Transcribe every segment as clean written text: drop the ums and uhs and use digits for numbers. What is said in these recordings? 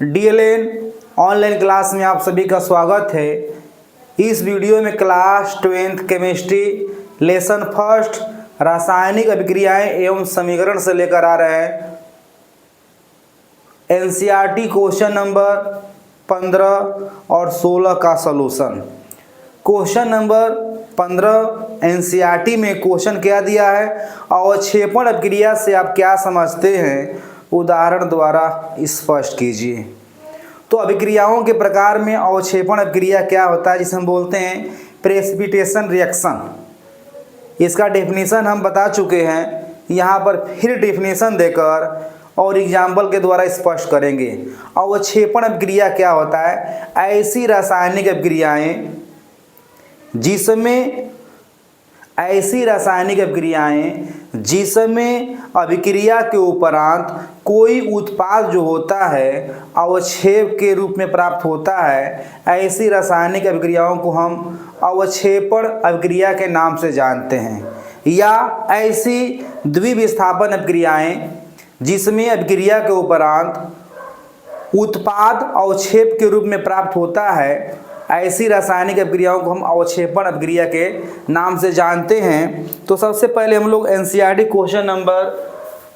DLN online class में आप सभी का स्वागत है। इस वीडियो में class 12th chemistry lesson first रासायनिक अभिक्रियाएं एवं समीकरण से लेकर आ रहे हैं एनसीईआरटी क्वेश्चन नंबर 15 और 16 का सलूशन। क्वेश्चन नंबर 15 एनसीईआरटी में क्वेश्चन क्या दिया है, अवक्षेपण अभिक्रिया से आप क्या समझते हैं, उदाहरण द्वारा स्पष्ट कीजिए। तो अभिक्रियाओं के प्रकार में अवक्षेपण अभिक्रिया क्या होता है, जिसे हम बोलते हैं प्रेसिपिटेशन रिएक्शन। इसका डेफिनेशन हम बता चुके हैं, यहाँ पर फिर डेफिनेशन देकर और एग्जाम्पल के द्वारा स्पष्ट करेंगे। अवक्षेपण अभिक्रिया क्या होता है, ऐसी रासायनिक अभिक्रियाएं जिसमें अभिक्रिया के उपरांत कोई उत्पाद जो होता है अवक्षेप के रूप में प्राप्त होता है, ऐसी रासायनिक अभिक्रियाओं को हम अवक्षेपण अभिक्रिया के नाम से जानते हैं। या ऐसी द्विविस्थापन अभिक्रियाएं जिसमें अभिक्रिया के उपरांत उत्पाद अवक्षेप के रूप में प्राप्त होता है, ऐसी रासायनिक अभिक्रियाओं को हम अवक्षेपण अभिक्रिया के नाम से जानते हैं। तो सबसे पहले हम लोग एनसीईआरटी क्वेश्चन नंबर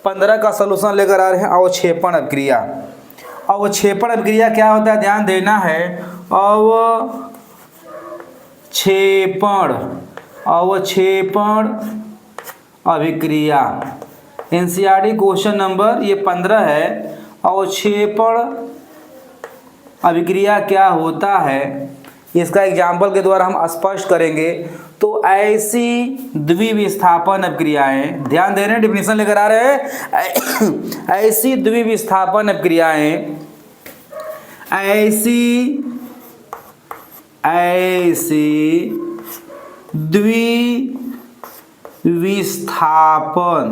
15 का सलूशन लेकर आ रहे हैं, अवक्षेपण अभिक्रिया। अवक्षेपण अभिक्रिया क्या होता है, ध्यान देना है। अवक्षेपण अभिक्रिया एनसीईआरटी क्वेश्चन नंबर ये 15 है। अवक्षेपण अभिक्रिया क्या होता है, इसका एग्जाम्पल के द्वारा हम स्पष्ट करेंगे। तो ऐसी द्विविस्थापन अभिक्रियाएं, ध्यान दे रहे हैं, डेफिनेशन लेकर आ रहे हैं। ऐसी द्विविस्थापन अभिक्रियाएं, ऐसी द्विविस्थापन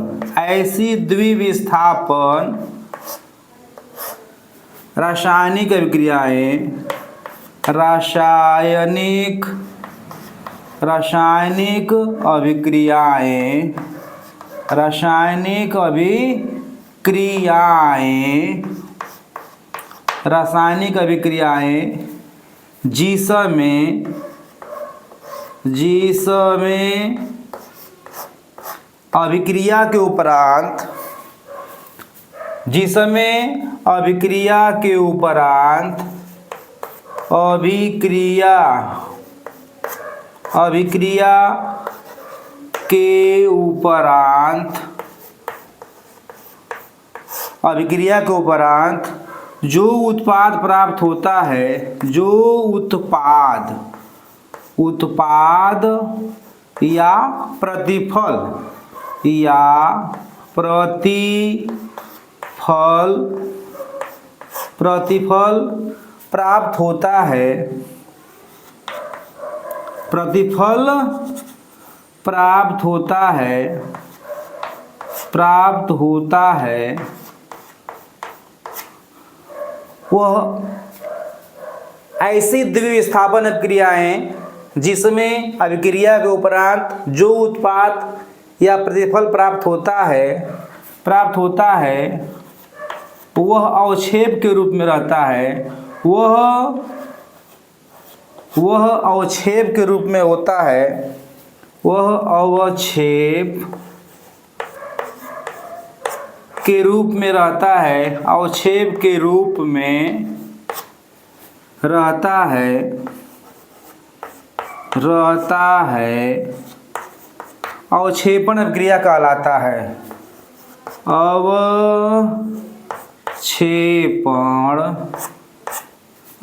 रासायनिक अभिक्रियाएं जिसमें अभिक्रिया के उपरांत जो उत्पाद प्राप्त होता है, जो उत्पाद या प्रतिफल प्राप्त होता है, वह ऐसी द्विविस्थापन अभिक्रियाएं जिसमें अभिक्रिया के उपरांत जो उत्पाद या प्रतिफल प्राप्त होता है वह अवक्षेप के रूप में रहता है, वह अवक्षेप के रूप में होता है, वह अवक्षेप के रूप में रहता है, अवक्षेप के रूप में रहता है, अवक्षेपण अभिक्रिया कहलाता है। अवक्षेपण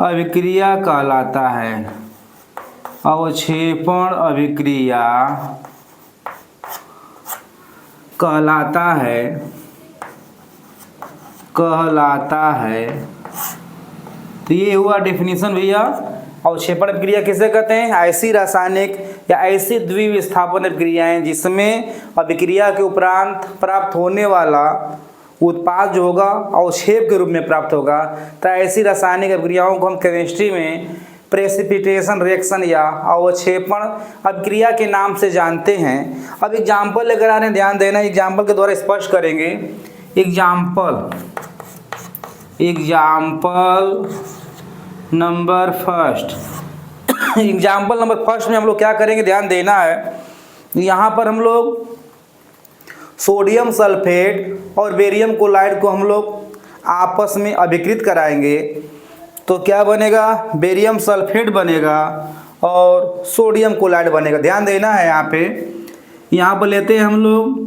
अभिक्रिया कहलाता है, अवक्षेपण अभिक्रिया कहलाता है। तो ये हुआ डेफिनेशन भैया। अवक्षेपण अभिक्रिया किसे कहते हैं, ऐसी रासायनिक या ऐसी द्विविस्थापन अभिक्रियाएं जिसमें अभिक्रिया के उपरांत प्राप्त होने वाला उत्पाद जो होगा अवक्षेप के रूप में प्राप्त होगा। तो ऐसी रासायनिक अभिक्रियाओं को हम केमिस्ट्री में प्रेसिपिटेशन रिएक्शन या अवक्षेपण अभिक्रिया के नाम से जानते हैं। अब एग्जाम्पल लेकर आ रहे हैं, ध्यान देना, एग्जाम्पल के द्वारा स्पष्ट करेंगे। Example example number first. Example number first में हम लोग क्या करेंगे, ध्यान देना है। यहाँ पर हम लोग सोडियम सल्फेट और बेरियम क्लोराइड को हम लोग आपस में अभिकृत कराएंगे। तो क्या बनेगा, बेरियम सल्फेट बनेगा और सोडियम क्लोराइड बनेगा। ध्यान देना है यहाँ पर लेते हैं हम लोग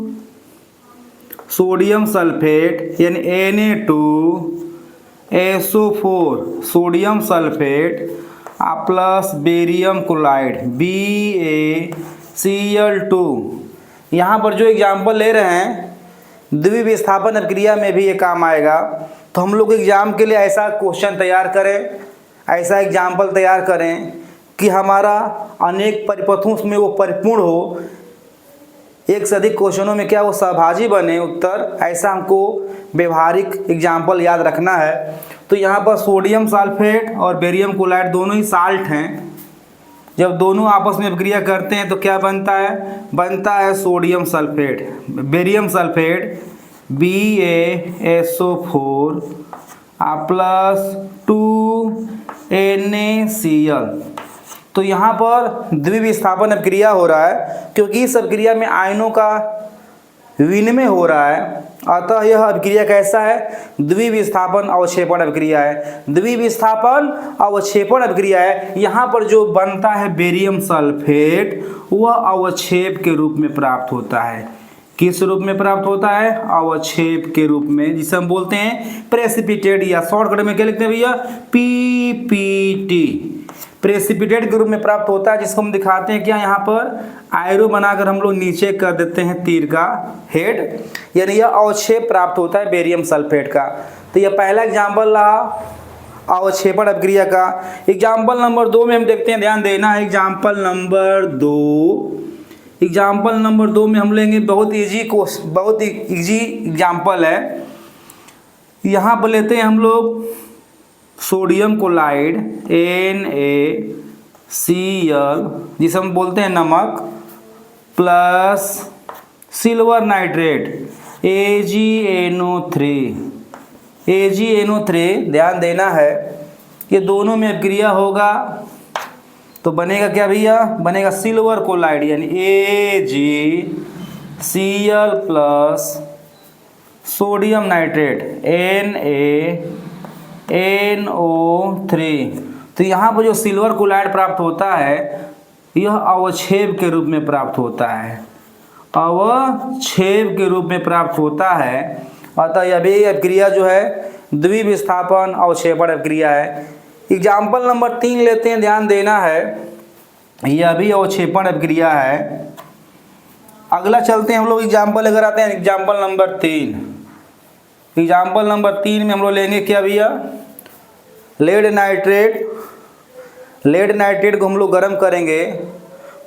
सोडियम सल्फेट यानी Na2SO4 sodium sulphate plus barium chloride BaCl2। यहाँ पर जो एग्जाम्पल ले रहे हैं द्विविस्थापन अभिक्रिया में भी ये काम आएगा। तो हम लोग एग्जाम के लिए ऐसा क्वेश्चन तैयार करें, ऐसा एग्जाम्पल तैयार करें कि हमारा अनेक परिपथों में वो परिपूर्ण हो, एक से अधिक क्वेश्चनों में क्या वो सहभागी बने उत्तर, ऐसा हमको व्यवहारिक एग्जाम्पल याद रखना है। तो यहाँ पर सोडियम सल्फेट और बेरियम क्लोराइड दोनों ही साल्ट हैं। जब दोनों आपस में अभिक्रिया करते हैं तो क्या बनता है sodium sulphate, barium sulphate BaSO4 plus 2NaCl। तो यहाँ पर द्विविस्थापन अभिक्रिया हो रहा है क्योंकि इस अभिक्रिया में आयनों का विनिमय हो रहा है, अतः यह अभिक्रिया कैसा है, द्विविस्थापन अवक्षेपण अभिक्रिया है। द्विविस्थापन अवक्षेपण अभिक्रिया है। यहाँ पर जो बनता है बेरियम सल्फेट वह अवक्षेप के रूप में प्राप्त होता है। किस रूप में प्राप्त होता है, अवक्षेप के रूप में, जिसे हम बोलते हैं प्रेसिपिटेट, या शॉर्टकट में क्या लिखते हैं भैया, PPT, प्रेसिपिटेट के रूप में प्राप्त होता है। जिसको हम दिखाते हैं क्या, यहाँ पर आयरो बनाकर हम लोग नीचे कर देते हैं तीर का हेड, यानी यह अवक्षेप प्राप्त होता है बेरियम सल्फेट का। तो यह पहला एग्जाम्पल रहा अवक्षेपण अभिक्रिया का। एग्जाम्पल नंबर 2 में हम देखते हैं, ध्यान देना है। एग्जाम्पल नंबर 2 में हम लेंगे बहुत इजी एग्जाम्पल है। यहाँ पर लेते हैं हम लोग सोडियम क्लोराइड NaCl, जिसे हम बोलते हैं नमक, प्लस सिल्वर नाइट्रेट AgNO3। ध्यान देना है कि दोनों में अभिक्रिया होगा तो बनेगा क्या भैया, बनेगा सिल्वर क्लोराइड यानी AgCl plus sodium nitrate NaNO3। तो यहाँ पर जो सिल्वर क्लोराइड प्राप्त होता है यह अवक्षेप के रूप में प्राप्त होता है, अवक्षेप के रूप में प्राप्त होता है। अतः यह भी अभिक्रिया जो है द्विविस्थापन अवक्षेपण अभिक्रिया है। एग्जाम्पल नंबर 3 लेते हैं, ध्यान देना है, यह भी अवक्षेपण अभिक्रिया है। अगला चलते हैं हम लोग एग्जाम्पल लेकर आते हैं, एग्जाम्पल नंबर 3। एग्जाम्पल नंबर 3 में हम लोग लेंगे क्या भैया, लेड नाइट्रेट को हम लोग गर्म करेंगे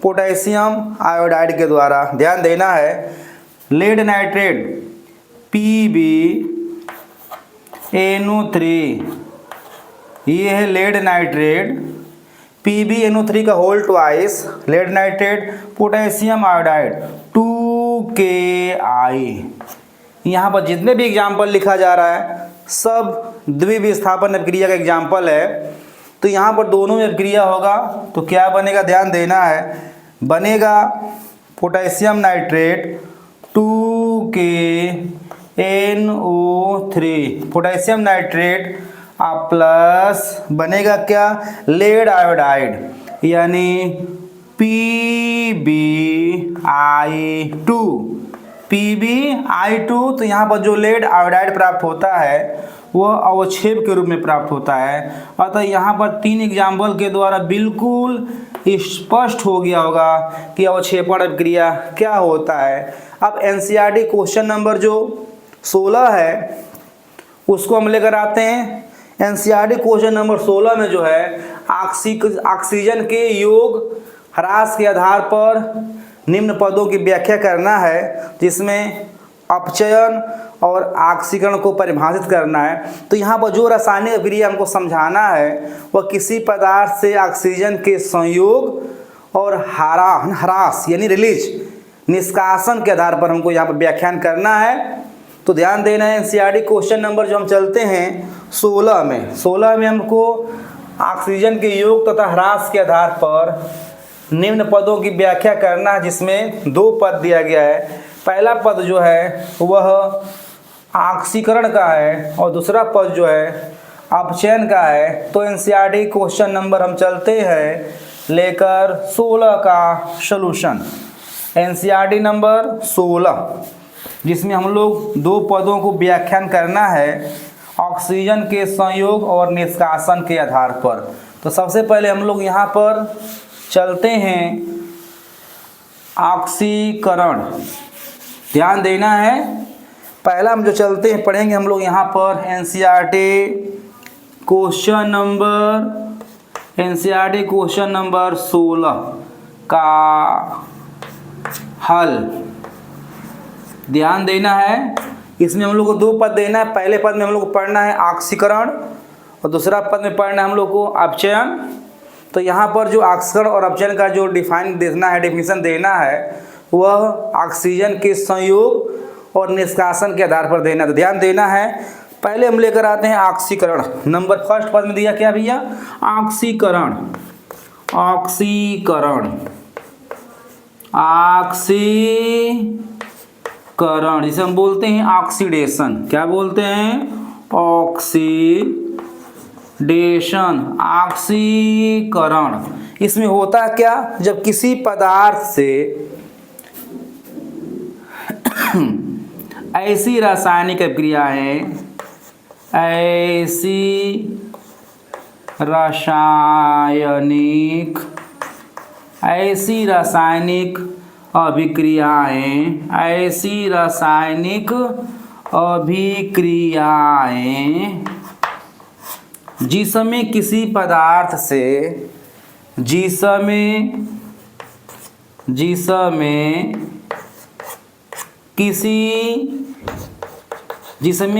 पोटेशियम आयोडाइड के द्वारा। ध्यान देना है, लेड नाइट्रेट PbNO3, ये है लेड नाइट्रेट, PbNO3 का whole twice, lead nitrate potassium iodide 2Ki। यहाँ पर जितने भी एग्जाम्पल लिखा जा रहा है सब द्विविस्थापन अभिक्रिया का एग्जाम्पल है। तो यहाँ पर दोनों में अभिक्रिया होगा तो क्या बनेगा, ध्यान देना है, बनेगा potassium nitrate 2KNO3, potassium nitrate plus बनेगा क्या, लेड आयोडाइड यानी PbI2। तो यहाँ पर जो लेड आयोडाइड प्राप्त होता है वह अवक्षेप के रूप में प्राप्त होता है। अतः यहाँ पर 3 एग्जाम्पल के द्वारा बिल्कुल स्पष्ट हो गया होगा कि अवक्षेपण अभिक्रिया क्या होता है। अब एनसीईआरटी क्वेश्चन नंबर जो 16 है उसको हम लेकर आते हैं। एनसीईआरटी क्वेश्चन नंबर 16 में जो है ऑक्सीजन के योग ह्रास के आधार पर निम्न पदों की व्याख्या करना है, जिसमें अपचयन और ऑक्सीकरण को परिभाषित करना है। तो यहाँ पर जो रासायनिक अभिक्रिया हमको समझाना है वह किसी पदार्थ से ऑक्सीजन के संयोग और ह्रास यानी रिलीज निष्कासन के आधार पर हमको यहाँ पर व्याख्यान करना है। तो ध्यान देना है एनसीईआरटी क्वेश्चन नंबर जो हम चलते हैं 16 में हमको ऑक्सीजन के योग तथा ह्रास के आधार पर निम्न पदों की व्याख्या करना है, जिसमें 2 पद दिया गया है। पहला पद जो है वह ऑक्सीकरण का है और दूसरा पद जो है अपचयन का है। तो एनसीईआरटी क्वेश्चन नंबर हम चलते हैं लेकर 16 का सॉल्यूशन। एनसीईआरटी नंबर 16 जिसमें हम लोग 2 पदों को व्याख्यान करना है ऑक्सीजन के संयोग और निष्कासन के आधार पर। तो सबसे पहले हम लोग यहाँ पर चलते हैं ऑक्सीकरण। ध्यान देना है, पहला हम जो चलते हैं पढ़ेंगे हम लोग यहाँ पर एनसीईआरटी क्वेश्चन नंबर 16 का हल। ध्यान देना है, इसमें हम लोग को 2 पद देना है। पहले पद में हम लोग को पढ़ना है ऑक्सीकरण और दूसरा पद में पढ़ना है हम लोग को अपचयन। तो यहाँ पर जो ऑक्सीकरण और अपचयन का जो डेफिनेशन देना है वह ऑक्सीजन के संयोग और निष्कासन के आधार पर देना है। तो ध्यान देना है, पहले हम लेकर आते हैं ऑक्सीकरण। नंबर फर्स्ट पद में दिया क्या भैया? ऑक्सीकरण जिसे हम बोलते हैं ऑक्सीडेशन। क्या बोलते हैं? ऑक्सीकरण। इसमें होता क्या, जब किसी पदार्थ से ऐसी रासायनिक अभिक्रियाएं जिसमें किसी पदार्थ से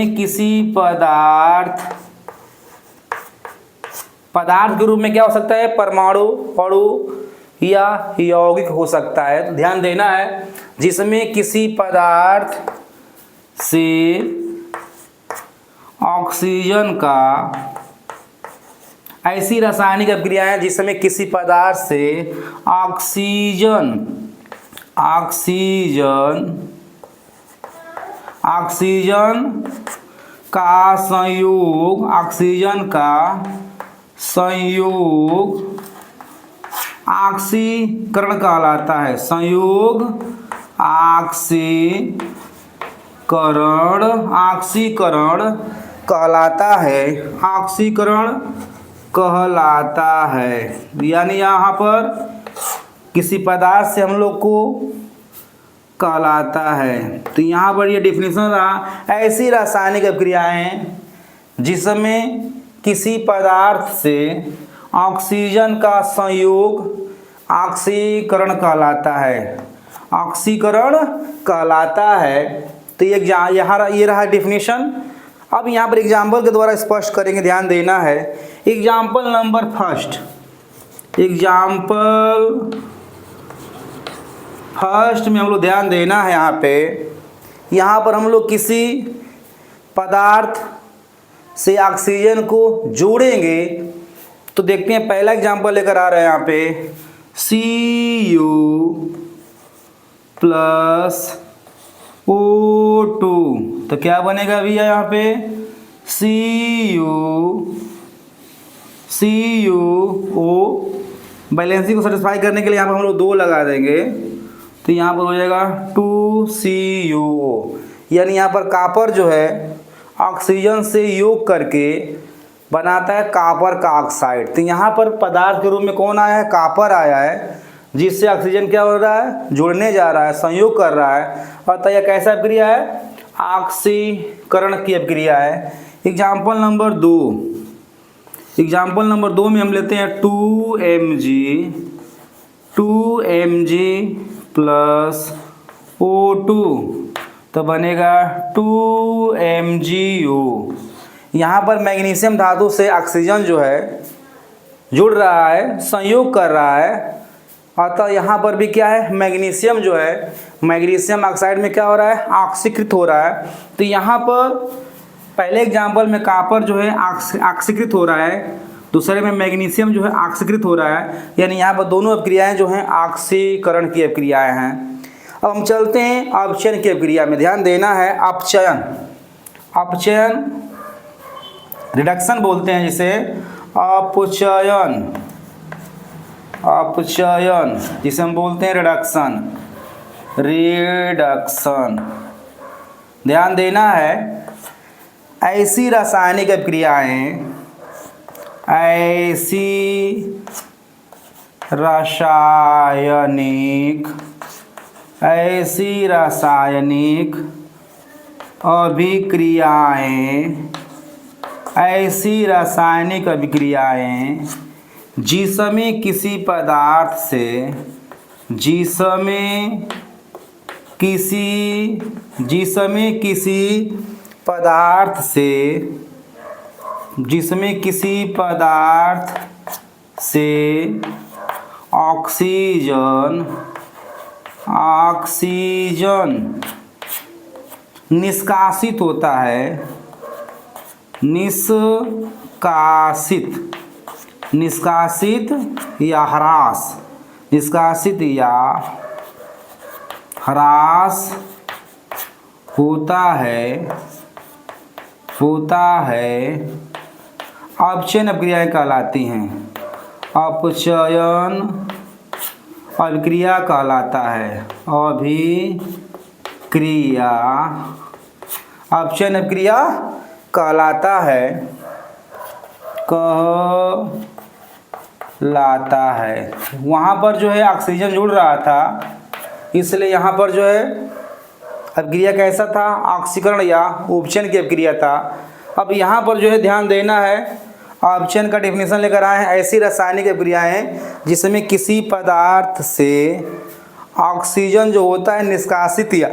किसी पदार्थ के रूप में क्या हो सकता है? परमाणु, अणु या यौगिक हो सकता है। तो ध्यान देना है, जिसमें किसी पदार्थ से ऑक्सीजन का ऐसी रासायनिक अभिक्रियाएं जिसमें किसी पदार्थ से ऑक्सीजन का संयोग ऑक्सीकरण कहलाता है। ऑक्सीकरण कहलाता है। यानी यहाँ पर किसी पदार्थ से हम लोग को कहलाता है। तो यहाँ पर ये डेफिनेशन रहा, ऐसी रासायनिक अभिक्रियाएं जिसमें किसी पदार्थ से ऑक्सीजन का संयोग ऑक्सीकरण कहलाता है। तो ये रहा डेफिनेशन। अब यहाँ पर एग्जाम्पल के द्वारा स्पष्ट करेंगे। ध्यान देना है, एग्जाम्पल नंबर फर्स्ट में हम लोग ध्यान देना है। यहाँ पर हम लोग किसी पदार्थ से ऑक्सीजन को जोड़ेंगे। तो देखते हैं, पहला एग्जाम्पल लेकर आ रहे हैं यहाँ पे Cu+O2। तो क्या बनेगा भैया यहाँ पे? CuO। बैलेंसिंग को सेटिस्फाई करने के लिए यहाँ पर हम लोग 2 लगा देंगे। तो यहाँ पर हो जाएगा 2CuO। यानी यहाँ पर कॉपर जो है ऑक्सीजन से योग करके बनाता है कॉपर का ऑक्साइड। तो यहाँ पर पदार्थ के रूप में कौन आया है? कॉपर आया है, जिससे ऑक्सीजन क्या हो रहा है? जुड़ने जा रहा है, संयोग कर रहा है। और यह कैसा अभिक्रिया है? ऑक्सीकरण की अभिक्रिया है। एग्जाम्पल नंबर 2 में हम लेते हैं 2Mg+O2। तो बनेगा 2MgO। यहाँ पर मैग्नीशियम धातु से ऑक्सीजन जो है जुड़ रहा है, संयोग कर रहा है अतः यहाँ पर भी क्या है, मैग्नीशियम जो है, मैग्नीशियम ऑक्साइड में क्या हो रहा है, ऑक्सीकृत हो रहा है। तो यहाँ पर पहले एग्जाम्पल में कॉपर जो है ऑक्सीकृत हो रहा है, दूसरे में मैग्नीशियम जो है ऑक्सीकृत हो रहा है, यानी यहाँ पर दोनों अभिक्रियाएं जो हैं ऑक्सीकरण की अभिक्रियाएं हैं। अब हम चलते हैं अपचयन की अभिक्रिया में। ध्यान देना है, अपचयन, अपचयन रिडक्शन बोलते हैं जिसे, अपचयन, अपचयन जिसे हम बोलते हैं रिडक्शन, रिडक्शन। ध्यान देना है, ऐसी रासायनिक अभिक्रियाएं, ऐसी रासायनिक, ऐसी रासायनिक अभिक्रियाएं, ऐसी रासायनिक अभिक्रियाएं जिसमें किसी पदार्थ से, जिसमें किसी पदार्थ से, जिसमें किसी पदार्थ से ऑक्सीजन, ऑक्सीजन निष्कासित होता है, निष्कासित, निष्कासित या ह्रास, निष्कासित या ह्रास होता है, होता है, अपचयन अभिक्रियाएं कहलाती हैं। अपचयन अभिक्रिया कहलाता है, अभिक्रिया, अपचयन अभिक्रिया कहलाता है, कहलाता है। वहाँ पर जो है ऑक्सीजन जुड़ रहा था, इसलिए यहाँ पर जो है अभिक्रिया कैसा था, ऑक्सीकरण या उपचयन की अभिक्रिया था। अब यहाँ पर जो है ध्यान देना है, अपचयन का डेफिनेशन लेकर आए हैं, ऐसी रासायनिक अभिक्रियाएं जिसमें किसी पदार्थ से ऑक्सीजन जो होता है निष्कासित या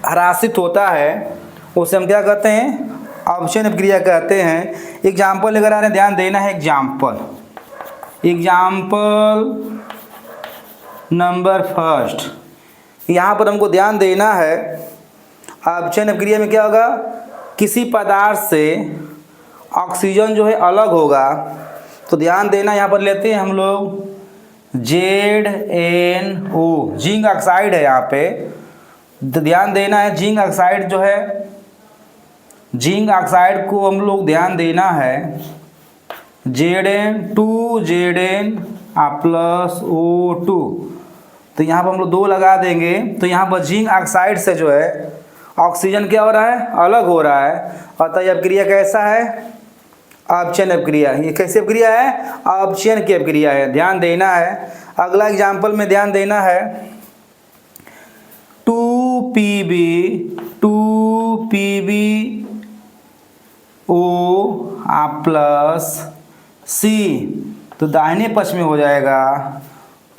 ह्रासित होता है, उसे हम क्या कहते हैं, अपचयन अभिक्रिया कहते हैं। एग्जाम्पल लेकर आ रहे हैं, ध्यान देना है, एग्जाम्पल, एग्जाम्पल नंबर फर्स्ट। यहाँ पर हमको ध्यान देना है, अपचयन अभिक्रिया में क्या होगा, किसी पदार्थ से ऑक्सीजन जो है अलग होगा। तो ध्यान देना, यहाँ पर लेते हैं हम लोग ZnO, जिंक ऑक्साइड है यहाँ पे। तो ध्यान देना है, जिंक ऑक्साइड जो है, जिंक ऑक्साइड को हम लोग ध्यान देना है Zn+O2। तो यहाँ पर हम लोग 2 लगा देंगे, तो यहाँ पर जिंक ऑक्साइड से जो है ऑक्सीजन क्या हो रहा है, अलग हो रहा है। अतः यह अभिक्रिया कैसा है, अपचयन अभिक्रिया। ये कैसी अभिक्रिया है, अपचयन की अभिक्रिया है, ध्यान देना है। अगला एग्जाम्पल में ध्यान देना है, 2PbO+C, तो दाहिने पक्ष में हो जाएगा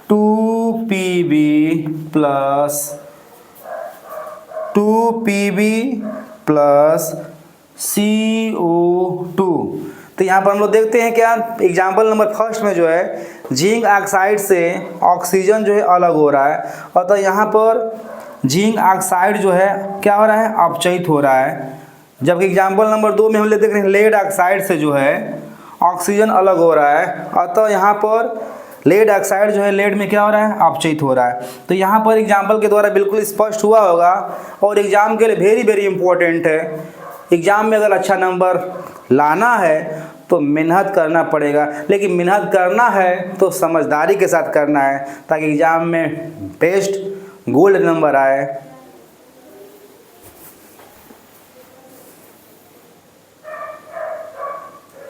2Pb+CO2। तो यहाँ पर हम लोग देखते हैं क्या, एग्जाम्पल नंबर फर्स्ट में जो है जिंक ऑक्साइड से ऑक्सीजन जो है अलग हो रहा है, अतः यहाँ पर जिंक ऑक्साइड जो है क्या हो रहा है, अपचयित हो रहा है। जबकि एग्जाम्पल नंबर 2 में हम लोग देख रहे हैं लेड ऑक्साइड से जो है ऑक्सीजन अलग हो रहा है, अतः यहाँ पर लेड ऑक्साइड जो है लेड में क्या हो रहा है, अपचयित हो रहा है। तो यहाँ पर एग्जाम्पल के द्वारा बिल्कुल स्पष्ट हुआ होगा, और एग्जाम के लिए वेरी वेरी इंपॉर्टेंट है। एग्जाम में अगर अच्छा नंबर लाना है तो मेहनत करना पड़ेगा, लेकिन मेहनत करना है तो समझदारी के साथ करना है, ताकि एग्जाम में बेस्ट गोल्ड नंबर आए।